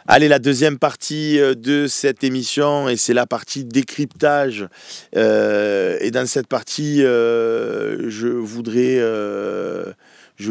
Allez, la deuxième partie de cette émission, et c'est la partie décryptage. Et dans cette partie, je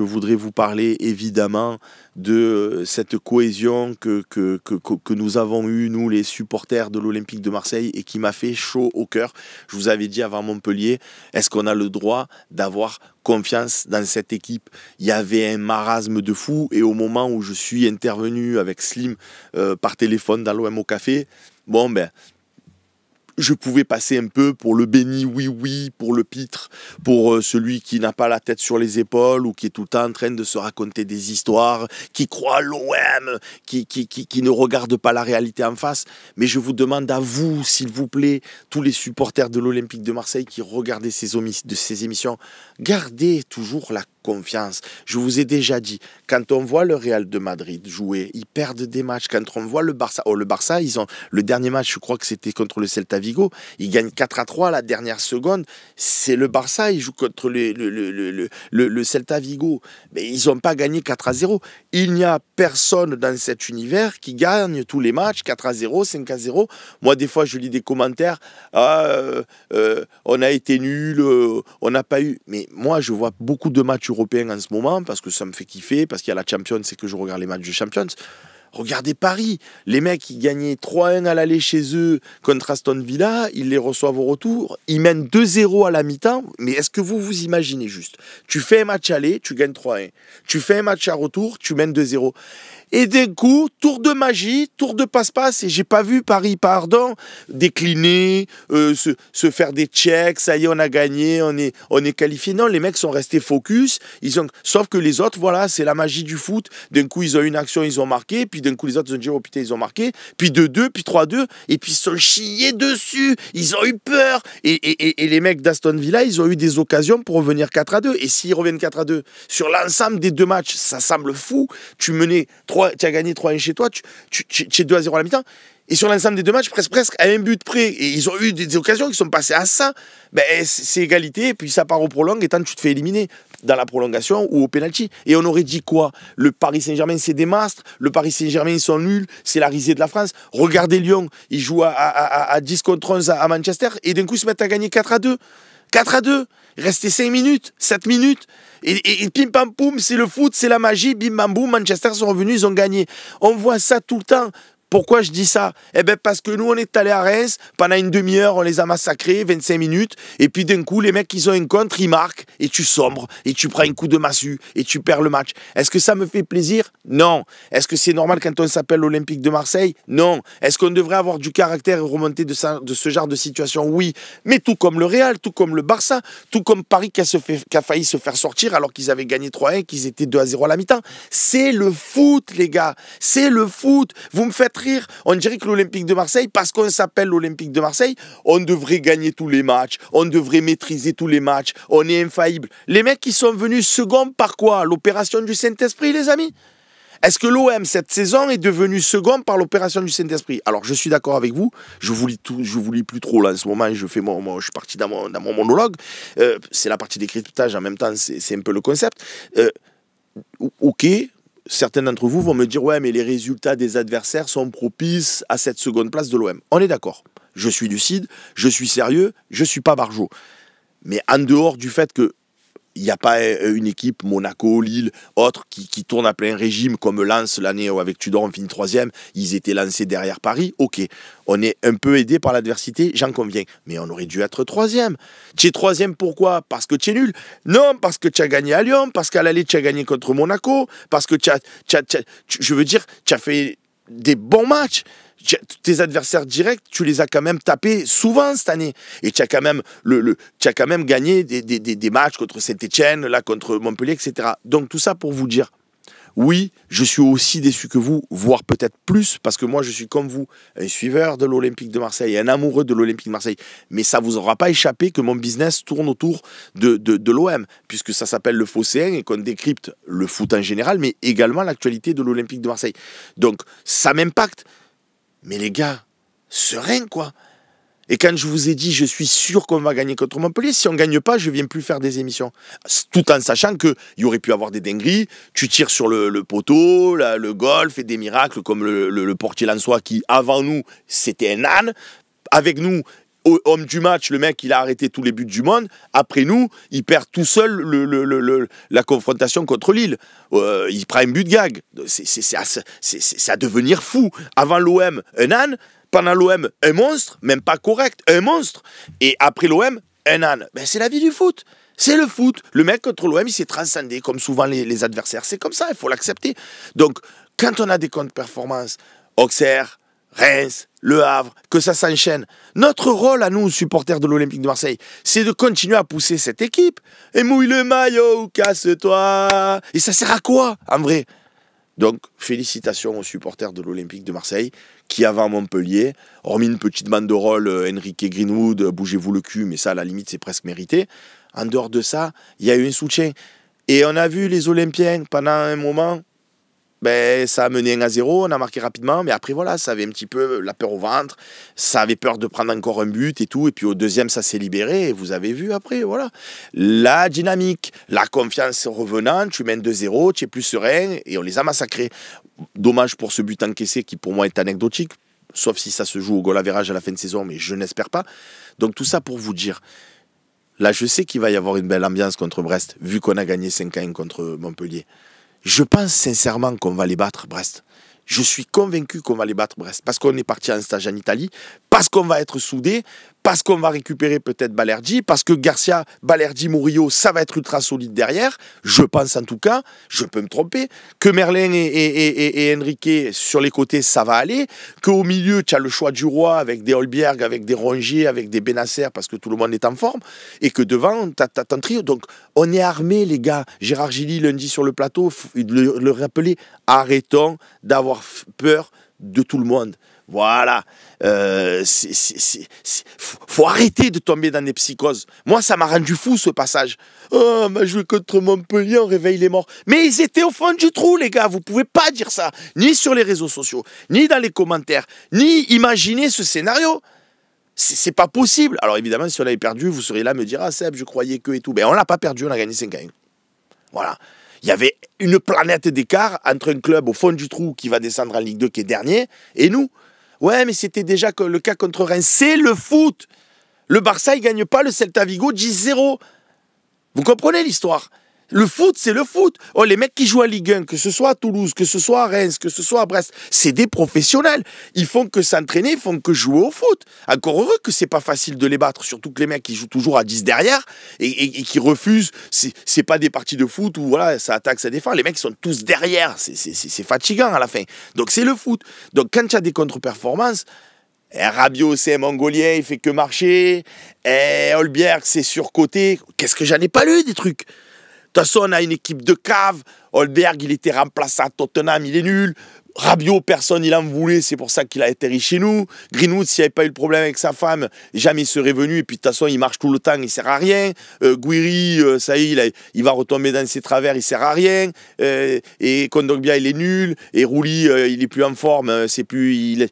voudrais vous parler évidemment de cette cohésion que nous avons eue, nous les supporters de l'Olympique de Marseille, et qui m'a fait chaud au cœur. Je vous avais dit avant Montpellier, est-ce qu'on a le droit d'avoir confiance dans cette équipe? Il y avait un marasme de fou, et au moment où je suis intervenu avec Slim par téléphone dans l'OM au café, bon ben, je pouvais passer un peu pour le béni oui, pour le pitre, pour celui qui n'a pas la tête sur les épaules ou qui est tout le temps en train de se raconter des histoires, qui croit à l'OM, qui ne regarde pas la réalité en face. Mais je vous demande à vous, s'il vous plaît, tous les supporters de l'Olympique de Marseille qui regardez ces émissions, gardez toujours la confiance. Je vous ai déjà dit, quand on voit le Real de Madrid jouer, ils perdent des matchs. Quand on voit le Barça, ils ont le dernier match, je crois que c'était contre le Celta Vigo, ils gagnent 4-3 à la dernière seconde. C'est le Barça, ils jouent contre le Celta Vigo, mais ils n'ont pas gagné 4-0. Il n'y a personne dans cet univers qui gagne tous les matchs 4-0, 5-0. Moi, des fois, je lis des commentaires, on a été nul, on n'a pas eu. Mais moi, je vois beaucoup de matchs européens en ce moment, parce que ça me fait kiffer, parce qu'il y a la Champions, c'est que je regarde les matchs de Champions. Regardez Paris, les mecs ils gagnaient 3-1 à l'aller chez eux contre Aston Villa, ils les reçoivent au retour, ils mènent 2-0 à la mi-temps, mais est-ce que vous vous imaginez juste? Tu fais un match aller, tu gagnes 3-1, tu fais un match à retour, tu mènes 2-0. Et d'un coup, tour de magie, tour de passe-passe, et j'ai pas vu Paris, pardon, décliner, se faire des checks, ça y est, on a gagné, on est qualifié. Non, les mecs sont restés focus, sauf que les autres, voilà, c'est la magie du foot. D'un coup, ils ont une action, ils ont marqué, puis d'un coup, les autres ils ont dit, oh putain, ils ont marqué, puis 2-2, puis 3-2, et puis ils se sont chiés dessus, ils ont eu peur. Et les mecs d'Aston Villa, ils ont eu des occasions pour revenir 4-2. Et s'ils reviennent 4-2 sur l'ensemble des deux matchs, ça semble fou. Tu as gagné 3-1 chez toi, tu es 2-0 à la mi-temps. Et sur l'ensemble des deux matchs, presque à un but près. Et ils ont eu des occasions qui sont passées à ça. Ben, c'est égalité, et puis ça part au prolong, et tant que tu te fais éliminer dans la prolongation ou au penalty. Et on aurait dit quoi? Le Paris Saint-Germain, c'est des mastres. Le Paris Saint-Germain, ils sont nuls. C'est la risée de la France. Regardez Lyon, ils jouent à 10 contre 11 à Manchester, et d'un coup, ils se mettent à gagner 4-2. 4-2. Restez 5 minutes, 7 minutes. Et pim pam poum, c'est le foot, c'est la magie. Bim bam boum, Manchester sont revenus, ils ont gagné. On voit ça tout le temps. Pourquoi je dis ça? Eh bien, parce que nous, on est allés à Reims, pendant une demi-heure, on les a massacrés, 25 minutes, et puis d'un coup, les mecs, ils ont un contre, ils marquent, et tu sombres, et tu prends un coup de massue, et tu perds le match. Est-ce que ça me fait plaisir? Non. Est-ce que c'est normal quand on s'appelle l'Olympique de Marseille? Non. Est-ce qu'on devrait avoir du caractère et remonter de ce genre de situation? Oui. Mais tout comme le Real, tout comme le Barça, tout comme Paris qui a failli se faire sortir alors qu'ils avaient gagné 3-1, qu'ils étaient 2-0 à la mi-temps. C'est le foot, les gars. C'est le foot. Vous me faites rire. On dirait que l'Olympique de Marseille, parce qu'on s'appelle l'Olympique de Marseille, on devrait gagner tous les matchs, on devrait maîtriser tous les matchs, on est infaillible. Les mecs qui sont venus second par quoi? L'opération du Saint-Esprit, les amis? Est-ce que l'OM, cette saison, est devenu second par l'opération du Saint-Esprit? Alors, je suis d'accord avec vous, je vous lis plus trop là en ce moment, je suis parti dans mon monologue, c'est la partie décryptage, en même temps, c'est un peu le concept. Ok. Certains d'entre vous vont me dire « Ouais, mais les résultats des adversaires sont propices à cette seconde place de l'OM. » On est d'accord. Je suis lucide, je suis sérieux, je ne suis pas barjot. Mais en dehors du fait que il n'y a pas une équipe, Monaco, Lille, autre, qui tourne à plein régime, comme Lens l'année où avec Tudor on finit 3e, ils étaient lancés derrière Paris, ok. On est un peu aidé par l'adversité, j'en conviens. Mais on aurait dû être 3e. Tu es 3e pourquoi? Parce que tu es nul? Non, parce que tu as gagné à Lyon, parce qu'à l'aller tu as gagné contre Monaco, parce que tu as fait des bons matchs. Tes adversaires directs, tu les as quand même tapés souvent cette année. Et tu as quand même, tu as quand même gagné des matchs contre Saint-Etienne, là contre Montpellier, etc. Donc tout ça pour vous dire, oui, je suis aussi déçu que vous, voire peut-être plus, parce que moi je suis comme vous, un suiveur de l'Olympique de Marseille, un amoureux de l'Olympique de Marseille. Mais ça ne vous aura pas échappé que mon business tourne autour de l'OM, puisque ça s'appelle le Phocéen et qu'on décrypte le foot en général, mais également l'actualité de l'Olympique de Marseille. Donc ça m'impacte. Mais les gars, serein quoi. Et quand je vous ai dit, je suis sûr qu'on va gagner contre Montpellier, si on ne gagne pas, je ne viens plus faire des émissions. Tout en sachant qu'il y aurait pu avoir des dingueries, tu tires sur le poteau, le goal fait des miracles, comme le portier lensois qui, avant nous, c'était un âne. Avec nous, homme du match, le mec, il a arrêté tous les buts du monde. Après nous, il perd tout seul la confrontation contre Lille. Il prend un but de gag. C'est à devenir fou. Avant l'OM, un âne. Pendant l'OM, un monstre, même pas correct, un monstre. Et après l'OM, un âne. Ben, c'est la vie du foot. C'est le foot. Le mec contre l'OM, il s'est transcendé, comme souvent les adversaires. C'est comme ça, il faut l'accepter. Donc, quand on a des contre-performances, Auxerre, Reims, Le Havre, que ça s'enchaîne, notre rôle à nous, supporters de l'Olympique de Marseille, c'est de continuer à pousser cette équipe. Et mouille le maillot, casse-toi. Et ça sert à quoi, en vrai? Donc, félicitations aux supporters de l'Olympique de Marseille qui, avant Montpellier, hormis une petite banderole Enrique Greenwood, bougez-vous le cul, mais ça, à la limite, c'est presque mérité. En dehors de ça, il y a eu un soutien. Et on a vu les Olympiens, pendant un moment, ben, ça a mené 1-0, on a marqué rapidement, mais après, voilà, ça avait un petit peu la peur au ventre, ça avait peur de prendre encore un but et tout, et puis au deuxième, ça s'est libéré, et vous avez vu après, voilà. La dynamique, la confiance revenant, tu mènes 2-0, tu es plus serein, et on les a massacrés. Dommage pour ce but encaissé qui, pour moi, est anecdotique, sauf si ça se joue au goal average à la fin de saison, mais je n'espère pas. Donc tout ça pour vous dire, là, je sais qu'il va y avoir une belle ambiance contre Brest, vu qu'on a gagné 5-1 contre Montpellier. Je pense sincèrement qu'on va les battre, Brest. Je suis convaincu qu'on va les battre, Brest. Parce qu'on est parti en stage en Italie, parce qu'on va être soudés, parce qu'on va récupérer peut-être Balerdi, parce que Garcia, Balerdi, Murillo, ça va être ultra solide derrière. Je pense en tout cas, je peux me tromper, que Merlin et Enrique sur les côtés, ça va aller, qu'au milieu, tu as le choix du roi avec des Holberg, avec des Rongier, avec des Benasser, parce que tout le monde est en forme, et que devant, tu as ton trio. Donc, on est armés, les gars. Gérard Gilly, lundi sur le plateau, le rappelait, arrêtons d'avoir peur de tout le monde. Voilà. Faut arrêter de tomber dans des psychoses. Moi, ça m'a rendu fou, ce passage. Oh, on m'a joué contre Montpellier, on réveille les morts. Mais ils étaient au fond du trou, les gars. Vous pouvez pas dire ça. Ni sur les réseaux sociaux, ni dans les commentaires, ni imaginer ce scénario. C'est pas possible. Alors évidemment, si on avait perdu, vous seriez là à me dire « Ah Seb, je croyais que et tout ». Ben on l'a pas perdu, on a gagné 5-1. Voilà. Il y avait une planète d'écart entre un club au fond du trou qui va descendre en Ligue 2 qui est dernier et nous. Ouais, mais c'était déjà le cas contre Reims. C'est le foot. Le Barça, il ne gagne pas le Celta Vigo 10-0. Vous comprenez l'histoire? Le foot, c'est le foot. Oh, les mecs qui jouent à Ligue 1, que ce soit à Toulouse, que ce soit à Reims, que ce soit à Brest, c'est des professionnels. Ils font que s'entraîner, ils font que jouer au foot. Encore heureux que c'est pas facile de les battre, surtout que les mecs qui jouent toujours à 10 derrière et qui refusent. C'est pas des parties de foot où voilà, ça attaque, ça défend. Les mecs sont tous derrière. C'est fatigant à la fin. Donc c'est le foot. Donc quand tu as des contre-performances, Rabiot, c'est un Mongolien, il fait que marcher. Holberg, c'est surcoté. Qu'est-ce que j'en ai pas lu des trucs? De toute façon, on a une équipe de cave. Holberg, il était remplacé à Tottenham, il est nul. Rabiot, personne, il en voulait, c'est pour ça qu'il a atterri chez nous. Greenwood, s'il n'y avait pas eu le problème avec sa femme, jamais il serait venu. Et puis de toute façon, il marche tout le temps, il ne sert à rien. Guiri, ça y est, il va retomber dans ses travers, il ne sert à rien. Et Kondogbia, il est nul. Et Rouli, il n'est plus en forme, c'est plus...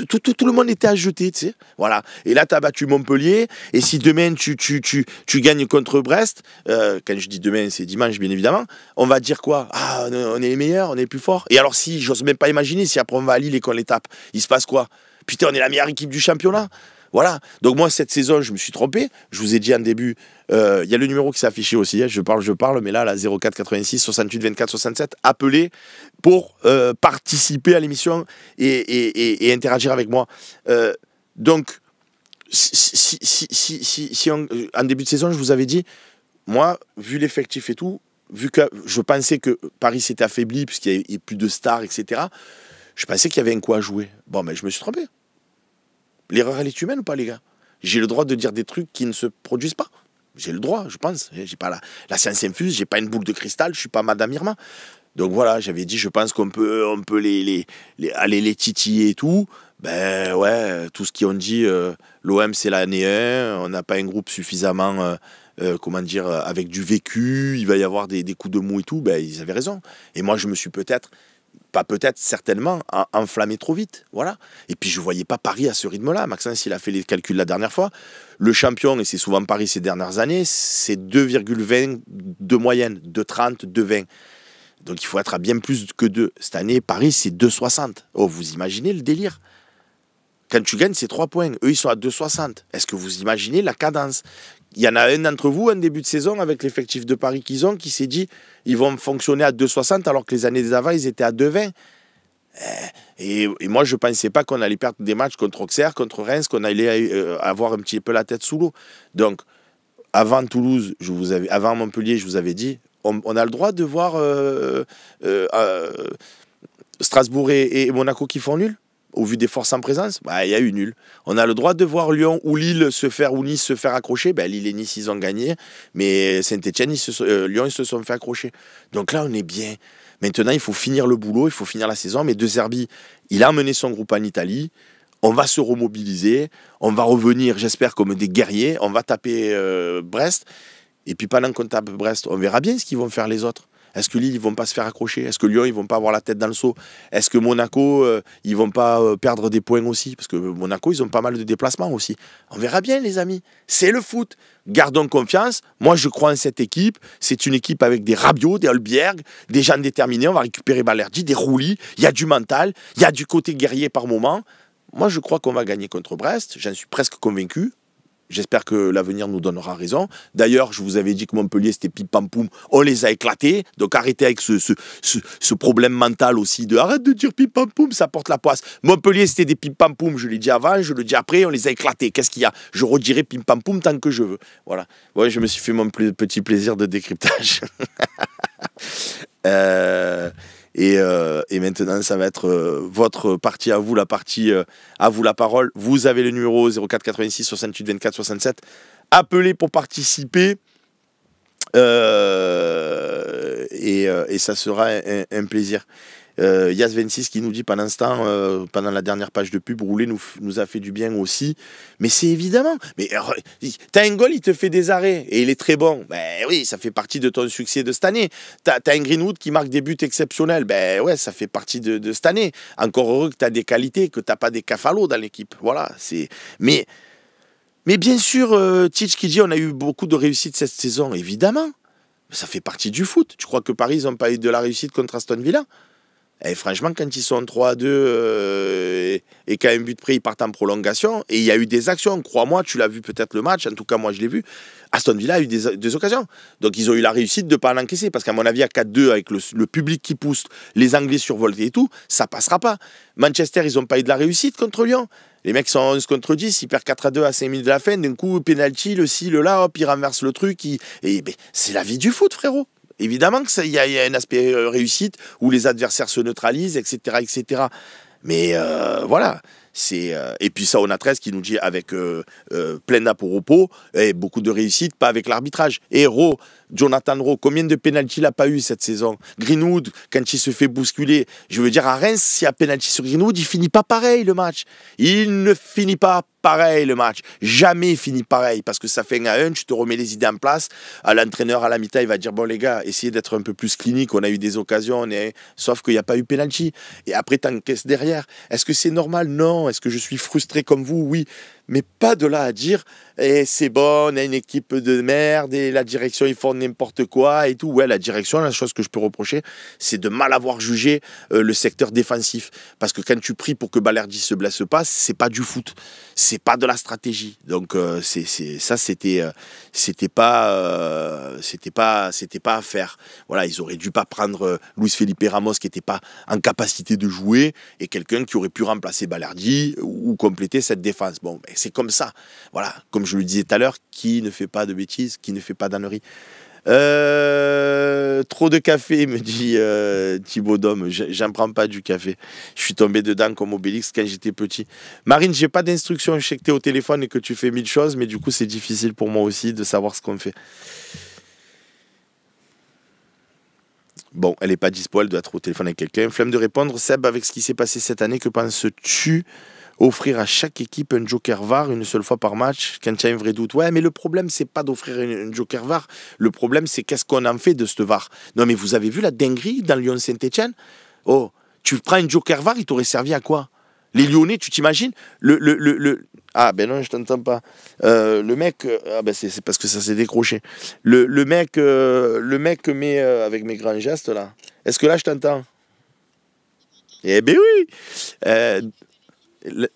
Tout le monde était à jeter, tu sais. Voilà. Et là, tu as battu Montpellier. Et si demain, tu gagnes contre Brest, quand je dis demain, c'est dimanche, bien évidemment, on va dire quoi? Ah, on est les meilleurs, on est les plus forts. Et alors si, j'ose même pas imaginer si après on va à Lille et qu'on les tape. Il se passe quoi? Putain, on est la meilleure équipe du championnat. Voilà. Donc moi, cette saison, je me suis trompé. Je vous ai dit en début, il y a le numéro qui s'est affiché aussi. Hein. Je parle, mais là, 04 86 68 24 67, appelez pour participer à l'émission et interagir avec moi. Donc, si en début de saison, je vous avais dit, moi, vu l'effectif et tout, vu que je pensais que Paris s'était affaibli, puisqu'il n'y avait plus de stars, etc., je pensais qu'il y avait un coup à jouer. Bon, mais je me suis trompé. L'erreur, elle est humaine ou pas, les gars? J'ai le droit de dire des trucs qui ne se produisent pas. J'ai le droit, je pense. J'ai pas la science infuse, j'ai pas une boule de cristal, je suis pas Madame Irma. Donc voilà, j'avais dit, je pense qu'on peut aller les titiller et tout. Ben ouais, tout ce qu'ils ont dit, l'OM c'est l'année 1, on n'a pas un groupe suffisamment... comment dire, avec du vécu, il va y avoir des coups de mou et tout, ben, ils avaient raison. Et moi, je me suis peut-être pas peut-être, certainement, enflammé trop vite. Voilà. Et puis, je ne voyais pas Paris à ce rythme-là. Maxence, il a fait les calculs la dernière fois. Le champion, et c'est souvent Paris ces dernières années, c'est 2,20 de moyenne, 2,30, 2,20. Donc, il faut être à bien plus que 2. Cette année, Paris, c'est 2,60. Oh, vous imaginez le délire? Quand tu gagnes, c'est 3 points. Eux, ils sont à 2,60. Est-ce que vous imaginez la cadence? Il y en a un d'entre vous, en début de saison, avec l'effectif de Paris qu'ils ont, qui s'est dit ils vont fonctionner à 2,60 alors que les années d'avant, ils étaient à 2,20. Et moi, je ne pensais pas qu'on allait perdre des matchs contre Auxerre, contre Reims, qu'on allait avoir un petit peu la tête sous l'eau. Donc, avant Toulouse, avant Montpellier, je vous avais dit, on a le droit de voir Strasbourg et Monaco qui font nul au vu des forces en présence. Il y a eu nul. On a le droit de voir Lyon ou Lille ou Nice se faire accrocher. Lille et Nice, ils ont gagné. Mais Saint-Etienne, Lyon, ils se sont fait accrocher. Donc là, on est bien. Maintenant, il faut finir le boulot, il faut finir la saison. Mais De Zerbi, il a emmené son groupe en Italie. On va se remobiliser. On va revenir, j'espère, comme des guerriers. On va taper Brest. Et puis pendant qu'on tape Brest, on verra bien ce qu'ils vont faire les autres. Est-ce que Lille, ils ne vont pas se faire accrocher? Est-ce que Lyon, ils ne vont pas avoir la tête dans le seau? Est-ce que Monaco, ils ne vont pas perdre des points aussi? Parce que Monaco, ils ont pas mal de déplacements aussi. On verra bien, les amis. C'est le foot. Gardons confiance. Moi, je crois en cette équipe. C'est une équipe avec des Rabiot, des Holberg, des gens déterminés. On va récupérer Balerdi, des Roulis. Il y a du mental. Il y a du côté guerrier par moment. Moi, je crois qu'on va gagner contre Brest. J'en suis presque convaincu. J'espère que l'avenir nous donnera raison. D'ailleurs, je vous avais dit que Montpellier, c'était pim-pam-poum. On les a éclatés. Donc, arrêtez avec ce problème mental aussi de arrête de dire pim-pam-poum, ça porte la poisse. Montpellier, c'était des pim-pam-poum. Je l'ai dit avant, je le dis après. On les a éclatés. Qu'est-ce qu'il y a? Je redirai pim-pam-poum tant que je veux. Voilà. Ouais, je me suis fait mon petit plaisir de décryptage. Et maintenant, ça va être votre partie à vous, à vous la parole. Vous avez le numéro 04 86 68 24 67. Appelez pour participer. Et ça sera un plaisir. Yas26 qui nous dit pendant ce temps, pendant la dernière page de pub, Roulet nous a fait du bien aussi. Mais c'est évidemment. Mais t'as un goal, il te fait des arrêts et il est très bon. Oui, ça fait partie de ton succès de cette année. T'as un Greenwood qui marque des buts exceptionnels. Ouais, ça fait partie de cette année. Encore heureux que t'as des qualités, que t'as pas des cafalos dans l'équipe. Voilà. Mais bien sûr, Titch qui dit on a eu beaucoup de réussite cette saison. Évidemment. Ça fait partie du foot. Tu crois que Paris, ils n'ont pas eu de la réussite contre Aston Villa? Et franchement, quand ils sont 3-2 et qu'à un but près, ils partent en prolongation, et il y a eu des actions, crois-moi, tu l'as vu peut-être le match, en tout cas moi je l'ai vu, Aston Villa a eu des occasions. Donc ils ont eu la réussite de ne pas l'encaisser, parce qu'à mon avis, à 4-2, avec le public qui pousse, les Anglais survoltés et tout, ça passera pas. Manchester, ils n'ont pas eu de la réussite contre Lyon. Les mecs sont 11 contre 10, ils perdent 4-2 à 5 minutes de la fin, d'un coup, penalty, le ci, le là, hop, ils renversent le truc. C'est la vie du foot, frérot. Évidemment qu'il y a un aspect réussite où les adversaires se neutralisent, etc. etc. Mais voilà. Et puis ça, on a 13 qui nous dit avec plein d'aporopo, et beaucoup de réussite, pas avec l'arbitrage. Et Jonathan Rowe, combien de pénaltys il n'a pas eu cette saison? Greenwood, quand il se fait bousculer, je veux dire, à Reims, s'il y a pénalty sur Greenwood, il finit pas pareil le match. Il ne finit pas pareil le match. Jamais il finit pareil, parce que ça fait 1-1, tu te remets les idées en place. À l'entraîneur, à la mi-temps, il va dire, bon les gars, essayez d'être un peu plus clinique, on a eu des occasions, sauf qu'il n'y a pas eu pénalty. Et après, t'encaisses derrière. Est-ce que c'est normal? Non. Est-ce que je suis frustré comme vous? Oui. Mais pas de là à dire c'est bon, on a une équipe de merde et la direction ils font n'importe quoi et tout. Ouais, la direction, la chose que je peux reprocher, c'est de mal avoir jugé le secteur défensif. Parce que quand tu pries pour que Balerdi se blesse pas, c'est pas du foot, c'est pas de la stratégie. Donc c'était pas à faire. Voilà, ils auraient dû pas prendre Luis Felipe Ramos qui était pas en capacité de jouer et quelqu'un qui aurait pu remplacer Balerdi ou compléter cette défense. Bon, c'est comme ça. Voilà, comme je le disais tout à l'heure, qui ne fait pas de bêtises, qui ne fait pas d'âneries. Trop de café, me dit Thibaut Dôme. J'en prends pas du café. Je suis tombé dedans comme Obélix quand j'étais petit. Marine, j'ai pas d'instruction. Je sais que tu es au téléphone et que tu fais 1000 choses, mais du coup, c'est difficile pour moi aussi de savoir ce qu'on fait. Bon, elle n'est pas dispo, elle doit être au téléphone avec quelqu'un. Flemme de répondre. Seb, avec ce qui s'est passé cette année, que penses-tu offrir à chaque équipe un joker VAR une seule fois par match quand tu as un vrai doute? Ouais, mais le problème, c'est pas d'offrir un joker VAR. Le problème, c'est qu'est-ce qu'on en fait de ce VAR. Non, mais vous avez vu la dinguerie dans Lyon-Saint-Etienne? Oh, Tu prends un joker VAR, il t'aurait servi à quoi? Les Lyonnais, tu t'imagines Ah ben non, je t'entends pas. Le mec, ah ben c'est parce que ça s'est décroché. Le mec met avec mes grands gestes là. Est-ce que là je t'entends? Eh ben oui. Le-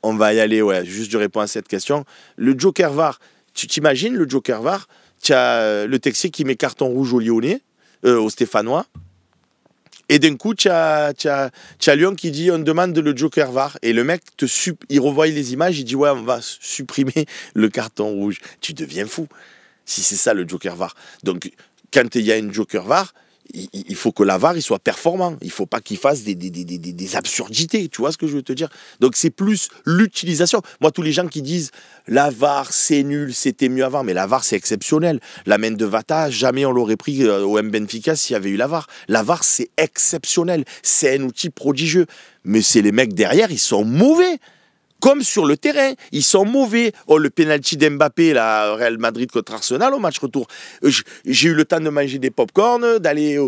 on va y aller, ouais. Juste je réponds à cette question. Le joker VAR, tu t'imagines le joker VAR? Tu as le Texier qui met carton rouge au Lyonnais, au Stéphanois. Et d'un coup, tu as Lyon qui dit on demande le joker VAR. Et le mec, il revoit les images, il dit ouais, on va supprimer le carton rouge. Tu deviens fou si c'est ça le joker VAR. Donc, quand il y a une joker VAR, il faut que la VAR il soit performant. Il ne faut pas qu'il fasse des absurdités. Tu vois ce que je veux te dire? Donc, c'est plus l'utilisation. Moi, tous les gens qui disent la VAR, c'est nul, c'était mieux avant. Mais la VAR, c'est exceptionnel. La main de Vata, jamais on l'aurait pris au M Benfica s'il y avait eu la VAR. La VAR, c'est exceptionnel. C'est un outil prodigieux. Mais c'est les mecs derrière, ils sont mauvais. Comme sur le terrain, ils sont mauvais. Oh, le penalty d'Mbappé, là, Real Madrid contre Arsenal au match retour. J'ai eu le temps de manger des pop-corn, d'aller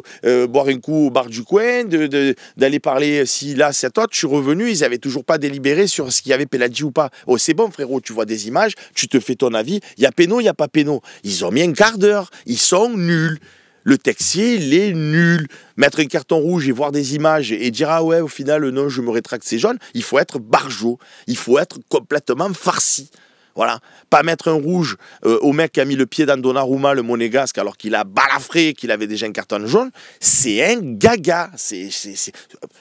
boire un coup au bar du coin, d'aller parler si là, c'est toi. Je suis revenu, ils n'avaient toujours pas délibéré sur ce qu'il y avait penalty ou pas. Oh, c'est bon, frérot, tu vois des images, tu te fais ton avis. Il y a péno, il n'y a pas péno. Ils ont mis un quart d'heure. Ils sont nuls. Le Texier, il est nul. Mettre un carton rouge et voir des images et dire ah ouais, au final, non, je me rétracte, c'est jaune. Il faut être barjot. Il faut être complètement farci. Voilà. Pas mettre un rouge au mec qui a mis le pied dans Donnarumma, le monégasque, alors qu'il a balafré, qu'il avait déjà un carton jaune. C'est un gaga.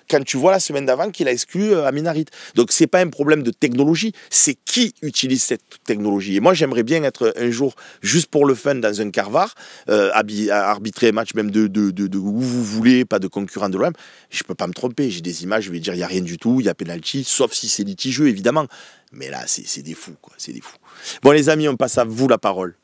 Quand tu vois la semaine d'avant qu'il a exclu Amin Harit. Donc, c'est pas un problème de technologie. C'est qui utilise cette technologie. Et moi, j'aimerais bien être un jour, juste pour le fun, dans un carvar, arbitrer un match même de où vous voulez, pas de concurrent de l'OM. Je peux pas me tromper. J'ai des images, je vais dire, il n'y a rien du tout, il y a penalty, sauf si c'est litigieux, évidemment. Mais là, c'est des fous, quoi. C'est des fous. Bon, les amis, on passe à vous la parole.